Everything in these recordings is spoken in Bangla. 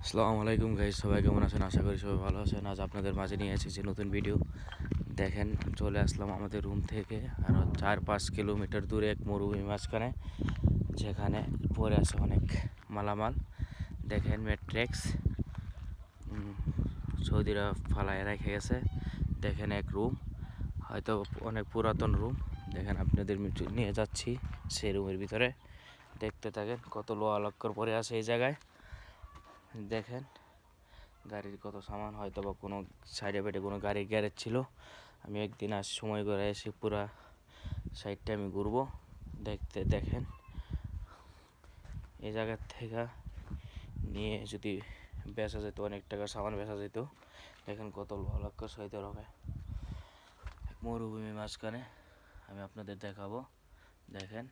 আসসালামু আলাইকুম গাইস, সবাই কেমন আছেন? আশা করি সবাই ভালো আছেন। আজ আপনাদের মাঝে নিয়ে এসেছি নতুন ভিডিও। দেখেন, চলে আসলাম আমাদের রুম থেকে আর 4-5 কিলোমিটার দূরে এক মরুভূমি মাঝখানে, যেখানে পড়ে আছে অনেক মালামাল। দেখেন ম্যাট্রেক্স সৌদিরা ফালায় রেখে গেছে। দেখেন এক রুম, হয়তো অনেক পুরাতন রুম। দেখেন আপনাদের নিয়ে যাচ্ছি সেই রুমের ভিতরে। দেখতে থাকেন কত লোহা লক্কর পড়ে আছে এই জায়গায়। দেখেন গাড়ির কত সামান, হয়তো বা কোনো সাইডে বেডে কোনো গাড়ির গ্যারেজ ছিল। আমি একদিন আজ সময় করে এসে পুরা সাইডটা আমি ঘুরবো। দেখেন এই জায়গার থেকে নিয়ে যদি বেচা যেত, অনেক টাকার সামান বেচা যেত। দেখেন কত লক্ষ সইতে হবে মরুভূমি মাঝখানে। আমি আপনাদের দেখাবো। দেখেন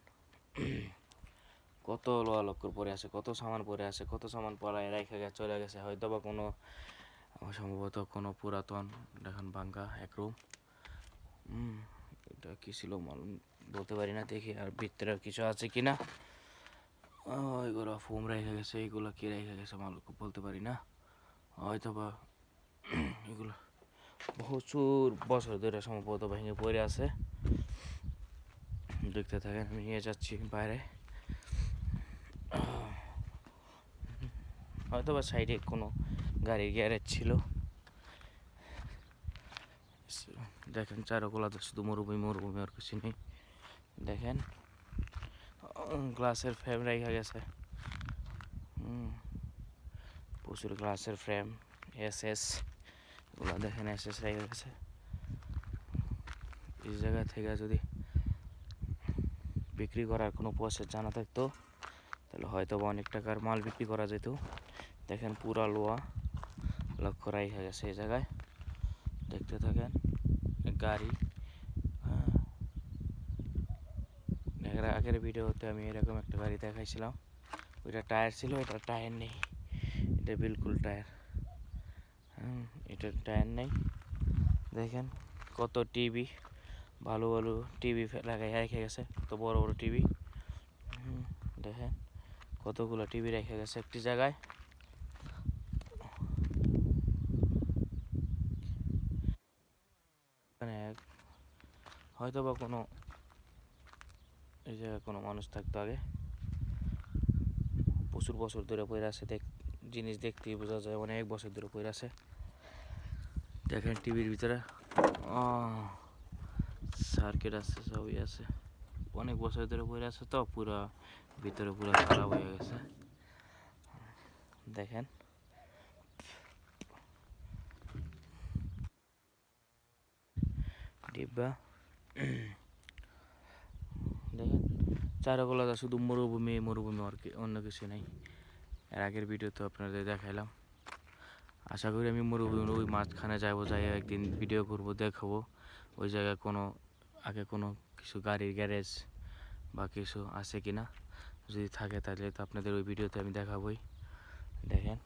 কত লোহা লক্কর পরে আছে, কত সামান পরে আছে, কত সামান পড়ায় রেখে গেছে, চলে গেছে। হয়তো বা কোনো সম্ভবত কোনো পুরাতন, দেখেন ভাঙ্গা এক রুম। এটা কি ছিল মালুম বলতে পারি না। দেখি আর ভিতরে কিছু আছে কিনা। এগুলো ফোম রেখে গেছে, এগুলো কি রেখে গেছে মালুম বলতে পারি না। হয়তো বা এগুলো প্রচুর বছর ধরে সম্ভবত ভেঙে পড়ে আছে। দেখতে থাকেন, আমি নিয়ে যাচ্ছি বাইরে। হয়তো বা সাইডে কোনো গাড়ির গ্যারেজ ছিল। দেখেন চারকোলাতে শুধু মরুভূমি আর কিছু নেই। দেখেন গ্লাসের ফ্রেম রেখে গেছে, প্রচুর গ্লাসের ফ্রেম। এসএস এগুলো দেখেন, এসএস রেখে গেছে। এই জায়গা থেকে যদি বিক্রি করার কোনো প্রসেস জানা থাকতো, তাহলে হয়তো বা অনেক টাকার মাল বিক্রি করা যেত। দেখেন পুরা লোহা লক্ষ্য রেখে গেছে এই জায়গায়। দেখতে থাকেন গাড়ি। এর আগের ভিডিওতে আমি এরকম একটা গাড়ি দেখাইছিলাম। ওইটা টায়ার ছিল, এটা টায়ার নেই। এটা বিলকুল টায়ার, এটার টায়ার নেই। দেখেন কত টিভি, ভালো ভালো টিভি লাগাই রেখে গেছে, কত বড় বড় টিভি। দেখেন কতগুলো টিভি রেখে গেছে একটি জায়গায়। মানে হয়তো বা কোনো এই জায়গায় কোনো মানুষ থাকতো আগে। প্রচুর বছর ধরে পড়ে আছে। জিনিস দেখতেই বোঝা যায় অনেক বছর ধরে পড়ে আছে। দেখেন টিভির ভিতরে সার্কিট আছে, সবই আছে। অনেক বছর ধরে পড়ে আছে তো পুরা ভিতরে পুরো খারাপ হয়ে গেছে। দেখেন ডিব্বা। দেখেন চারকোলাটা শুধু মরুভূমি আর কি, অন্য কিছু নেই। এর আগের ভিডিওতে আপনাদের দেখাইলাম। আশা করি আমি মরুভূমির ওই মাঝখানে যাবো, যাই একদিন ভিডিও করবো, দেখাবো ওই জায়গায় কোনো আগে কোনো কিছু গাড়ির গ্যারেজ বা কিছু আছে কিনা। যদি থাকে তাহলে তো আপনাদের ওই ভিডিওতে আমি দেখাবোই। দেখেন